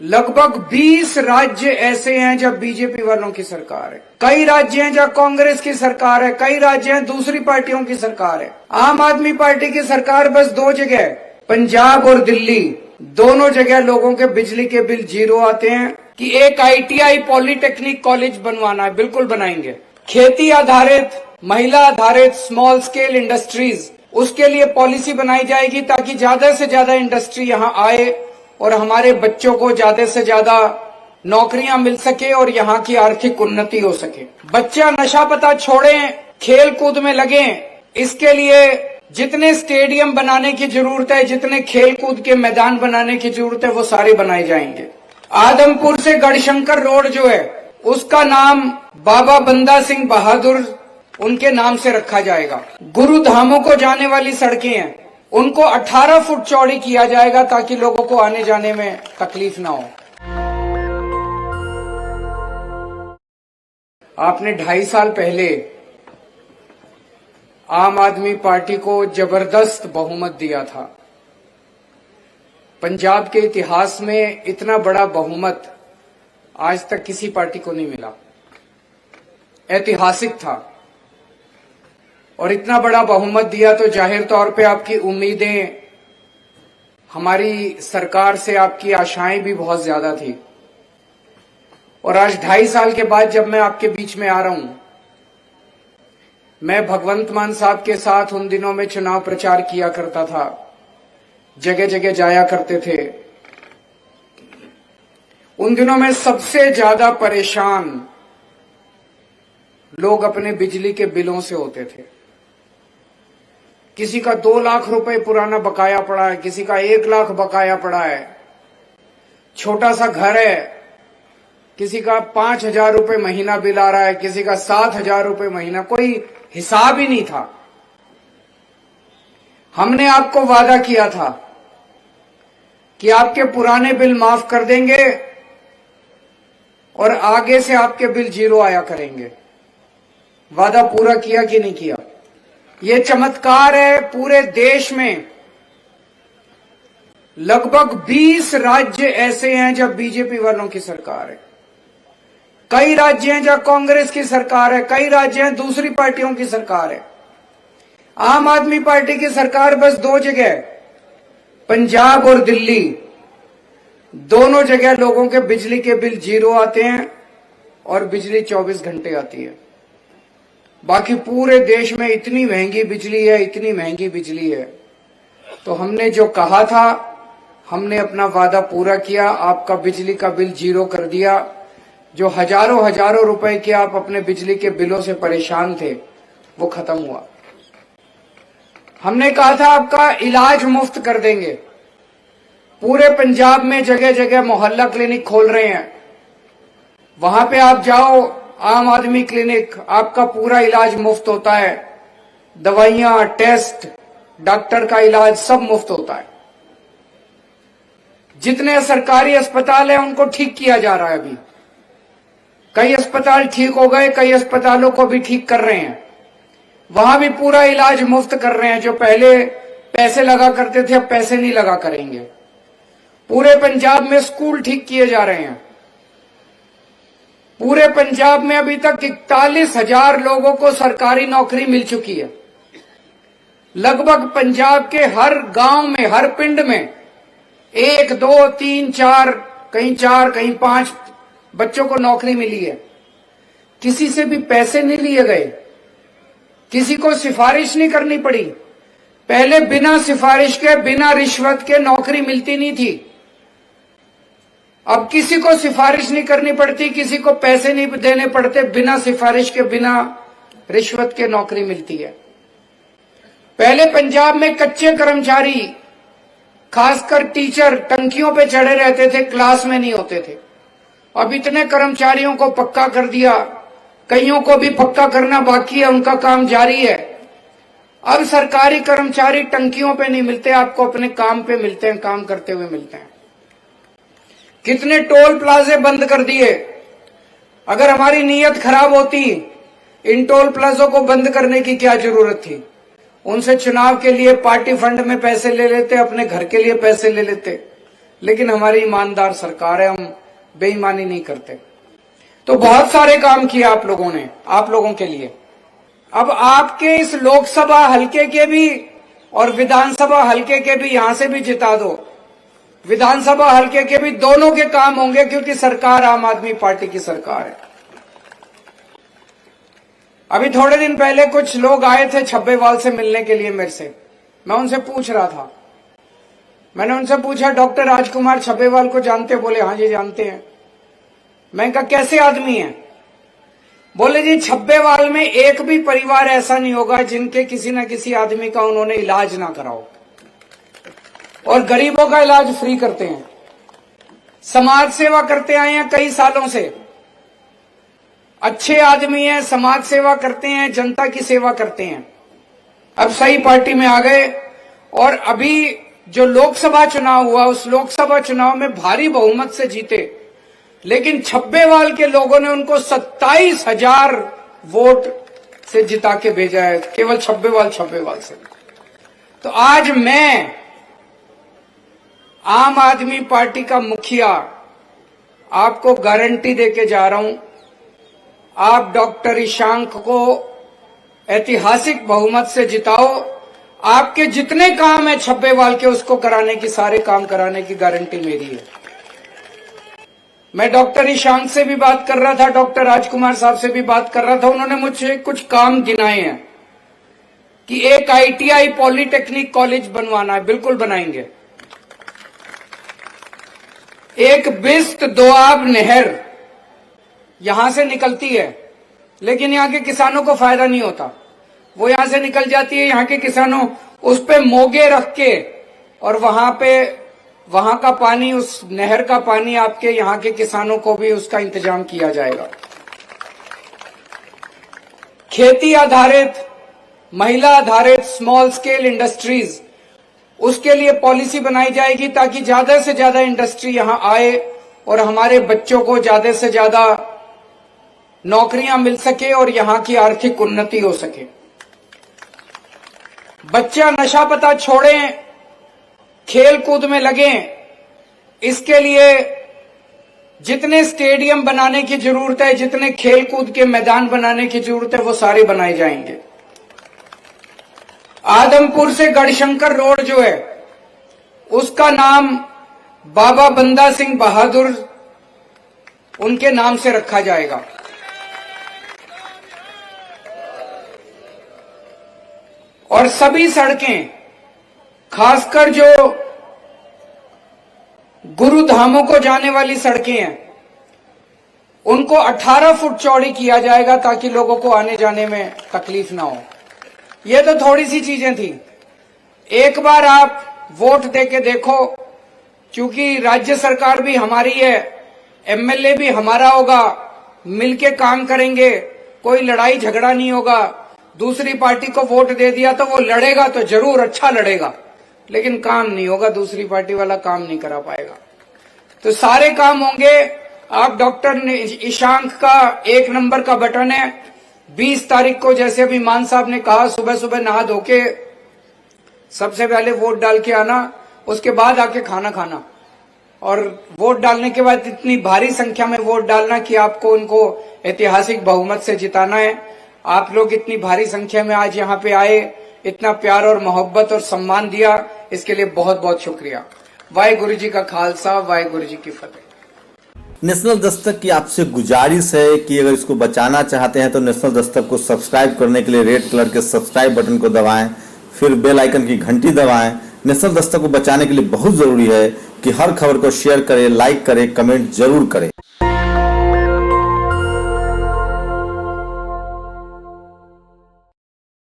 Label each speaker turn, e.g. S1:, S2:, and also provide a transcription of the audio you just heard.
S1: लगभग 20 राज्य ऐसे हैं जब बीजेपी वालों की सरकार है। कई राज्य हैं जहां कांग्रेस की सरकार है, कई राज्य हैं दूसरी पार्टियों की सरकार है। आम आदमी पार्टी की सरकार बस 2 जगह, पंजाब और दिल्ली, दोनों जगह लोगों के बिजली के बिल 0 आते हैं। कि एक ITI पॉलिटेक्निक कॉलेज बनवाना है, बिल्कुल बनाएंगे। खेती आधारित, महिला आधारित स्मॉल स्केल इंडस्ट्रीज, उसके लिए पॉलिसी बनाई जाएगी ताकि ज्यादा से ज्यादा इंडस्ट्री यहाँ आए और हमारे बच्चों को ज्यादा से ज्यादा नौकरियां मिल सके और यहाँ की आर्थिक उन्नति हो सके। बच्चा नशा पता छोड़ें, खेल कूद में लगें। इसके लिए जितने स्टेडियम बनाने की जरूरत है, जितने खेल कूद के मैदान बनाने की जरूरत है, वो सारे बनाए जाएंगे। आदमपुर से गढ़शंकर रोड जो है, उसका नाम बाबा बंदा सिंह बहादुर उनके नाम से रखा जाएगा। गुरुधामों को जाने वाली सड़कें हैं, उनको 18 फुट चौड़ी किया जाएगा ताकि लोगों को आने जाने में तकलीफ ना हो। आपने 2.5 साल पहले आम आदमी पार्टी को जबरदस्त बहुमत दिया था। पंजाब के इतिहास में इतना बड़ा बहुमत आज तक किसी पार्टी को नहीं मिला, ऐतिहासिक था। और इतना बड़ा बहुमत दिया तो जाहिर तौर पे आपकी उम्मीदें, हमारी सरकार से आपकी आशाएं भी बहुत ज्यादा थी। और आज 2.5 साल के बाद जब मैं आपके बीच में आ रहा हूं, मैं भगवंत मान साहब के साथ उन दिनों में चुनाव प्रचार किया करता था, जगह जगह जाया करते थे। उन दिनों में सबसे ज्यादा परेशान लोग अपने बिजली के बिलों से होते थे। किसी का 2 लाख रुपए पुराना बकाया पड़ा है, किसी का 1 लाख बकाया पड़ा है। छोटा सा घर है, किसी का 5,000 रुपए महीना बिल आ रहा है, किसी का 7,000 रुपए महीना, कोई हिसाब ही नहीं था। हमने आपको वादा किया था कि आपके पुराने बिल माफ कर देंगे और आगे से आपके बिल 0 आया करेंगे। वादा पूरा किया कि नहीं किया? ये चमत्कार है। पूरे देश में लगभग 20 राज्य ऐसे हैं जब बीजेपी वालों की सरकार है। कई राज्य हैं जहां कांग्रेस की सरकार है, कई राज्य हैं दूसरी पार्टियों की सरकार है। आम आदमी पार्टी की सरकार बस 2 जगह, पंजाब और दिल्ली, दोनों जगह लोगों के बिजली के बिल 0 आते हैं और बिजली 24 घंटे आती है। बाकी पूरे देश में इतनी महंगी बिजली है, इतनी महंगी बिजली है। तो हमने जो कहा था, हमने अपना वादा पूरा किया। आपका बिजली का बिल 0 कर दिया। जो हजारों रुपए के आप अपने बिजली के बिलों से परेशान थे, वो खत्म हुआ। हमने कहा था आपका इलाज मुफ्त कर देंगे। पूरे पंजाब में जगह जगह मोहल्ला क्लिनिक खोल रहे हैं, वहां पे आप जाओ, आम आदमी क्लिनिक, आपका पूरा इलाज मुफ्त होता है। दवाइयां, टेस्ट, डॉक्टर का इलाज सब मुफ्त होता है। जितने सरकारी अस्पताल हैं उनको ठीक किया जा रहा है। अभी कई अस्पताल ठीक हो गए, कई अस्पतालों को भी ठीक कर रहे हैं। वहां भी पूरा इलाज मुफ्त कर रहे हैं। जो पहले पैसे लगा करते थे, अब पैसे नहीं लगा करेंगे। पूरे पंजाब में स्कूल ठीक किए जा रहे हैं। पूरे पंजाब में अभी तक 41,000 लोगों को सरकारी नौकरी मिल चुकी है। लगभग पंजाब के हर गांव में, हर पिंड में 1, 2, 3, 4, कहीं 4, कहीं 5 बच्चों को नौकरी मिली है। किसी से भी पैसे नहीं लिए गए, किसी को सिफारिश नहीं करनी पड़ी। पहले बिना सिफारिश के, बिना रिश्वत के नौकरी मिलती नहीं थी। अब किसी को सिफारिश नहीं करनी पड़ती, किसी को पैसे नहीं देने पड़ते, बिना सिफारिश के, बिना रिश्वत के नौकरी मिलती है। पहले पंजाब में कच्चे कर्मचारी, खासकर टीचर, टंकियों पे चढ़े रहते थे, क्लास में नहीं होते थे। अब इतने कर्मचारियों को पक्का कर दिया, कईयों को भी पक्का करना बाकी है, उनका काम जारी है। अब सरकारी कर्मचारी टंकियों पे नहीं मिलते, आपको अपने काम पे मिलते हैं, काम करते हुए मिलते हैं। कितने टोल प्लाजे बंद कर दिए। अगर हमारी नीयत खराब होती, इन टोल प्लाजों को बंद करने की क्या जरूरत थी? उनसे चुनाव के लिए पार्टी फंड में पैसे ले लेते, अपने घर के लिए पैसे ले लेते। लेकिन हमारी ईमानदार सरकार है, हम बेईमानी नहीं करते। तो बहुत सारे काम किए आप लोगों ने, आप लोगों के लिए। अब आपके इस लोकसभा हलके के भी और विधानसभा हलके के भी, यहां से भी जिता दो, विधानसभा हलके के भी, दोनों के काम होंगे, क्योंकि सरकार आम आदमी पार्टी की सरकार है। अभी थोड़े दिन पहले कुछ लोग आए थे छब्बेवाल से मिलने के लिए मेरे से। मैं उनसे पूछ रहा था, मैंने उनसे पूछा, डॉक्टर राजकुमार छब्बेवाल को जानते? बोले हाँ जी जानते हैं। मैं कहा कैसे आदमी है? बोले जी छब्बेवाल में एक भी परिवार ऐसा नहीं होगा जिनके किसी न किसी आदमी का उन्होंने इलाज ना कराओ, और गरीबों का इलाज फ्री करते हैं। समाज सेवा करते आए हैं कई सालों से, अच्छे आदमी हैं, समाज सेवा करते हैं, जनता की सेवा करते हैं। अब सही पार्टी में आ गए, और अभी जो लोकसभा चुनाव हुआ उस लोकसभा चुनाव में भारी बहुमत से जीते, लेकिन छब्बेवाल के लोगों ने उनको 27,000 वोट से जिता के भेजा है, केवल छब्बेवाल से। तो आज मैं आम आदमी पार्टी का मुखिया आपको गारंटी देके जा रहा हूं, आप डॉक्टर ईशांक को ऐतिहासिक बहुमत से जिताओ। आपके जितने काम है छब्बेवाल के, उसको कराने की, सारे काम कराने की गारंटी मेरी है। मैं डॉक्टर ईशांक से भी बात कर रहा था, डॉक्टर राजकुमार साहब से भी बात कर रहा था। उन्होंने मुझे कुछ काम गिनाए हैं कि एक ITI पॉलिटेक्निक कॉलेज बनवाना है, बिल्कुल बनाएंगे। एक बिस्त दोआब नहर यहां से निकलती है, लेकिन यहां के किसानों को फायदा नहीं होता। वो यहां से निकल जाती है, यहां के किसानों उस पे मोगे रख के, और वहां का पानी, उस नहर का पानी आपके यहां के किसानों को भी उसका इंतजाम किया जाएगा। खेती आधारित, महिला आधारित स्मॉल स्केल इंडस्ट्रीज, उसके लिए पॉलिसी बनाई जाएगी ताकि ज्यादा से ज्यादा इंडस्ट्री यहां आए और हमारे बच्चों को ज्यादा से ज्यादा नौकरियां मिल सके और यहां की आर्थिक उन्नति हो सके। बच्चा नशा पता छोड़ें, खेल कूद में लगें। इसके लिए जितने स्टेडियम बनाने की जरूरत है, जितने खेल कूद के मैदान बनाने की जरूरत है, वो सारे बनाए जाएंगे। आदमपुर से गढ़शंकर रोड जो है, उसका नाम बाबा बंदा सिंह बहादुर उनके नाम से रखा जाएगा। और सभी सड़कें, खासकर जो गुरुधामों को जाने वाली सड़कें हैं, उनको 18 फुट चौड़ी किया जाएगा ताकि लोगों को आने जाने में तकलीफ ना हो। ये तो थोड़ी सी चीजें थी। एक बार आप वोट देके देखो, क्योंकि राज्य सरकार भी हमारी है, MLA भी हमारा होगा, मिलके काम करेंगे, कोई लड़ाई झगड़ा नहीं होगा। दूसरी पार्टी को वोट दे दिया तो वो लड़ेगा तो जरूर अच्छा लड़ेगा, लेकिन काम नहीं होगा, दूसरी पार्टी वाला काम नहीं करा पाएगा। तो सारे काम होंगे। आप डॉक्टर ईशांक का 1 नंबर का बटन है। 20 तारीख को, जैसे अभी मान साहब ने कहा, सुबह सुबह नहा धो के सबसे पहले वोट डाल के आना, उसके बाद आके खाना खाना, और वोट डालने के बाद इतनी भारी संख्या में वोट डालना कि आपको उनको ऐतिहासिक बहुमत से जिताना है। आप लोग इतनी भारी संख्या में आज यहाँ पे आए, इतना प्यार और मोहब्बत और सम्मान दिया, इसके लिए बहुत बहुत शुक्रिया। वाहेगुरु जी का खालसा, वाहेगुरु जी की फतेह।
S2: नेशनल दस्तक की आपसे गुजारिश है कि अगर इसको बचाना चाहते हैं तो नेशनल दस्तक को सब्सक्राइब करने के लिए रेड कलर के सब्सक्राइब बटन को दबाएं, फिर बेल आइकन की घंटी दबाएं। नेशनल दस्तक को बचाने के लिए बहुत जरूरी है कि हर खबर को शेयर करें, लाइक करें, कमेंट जरूर करें।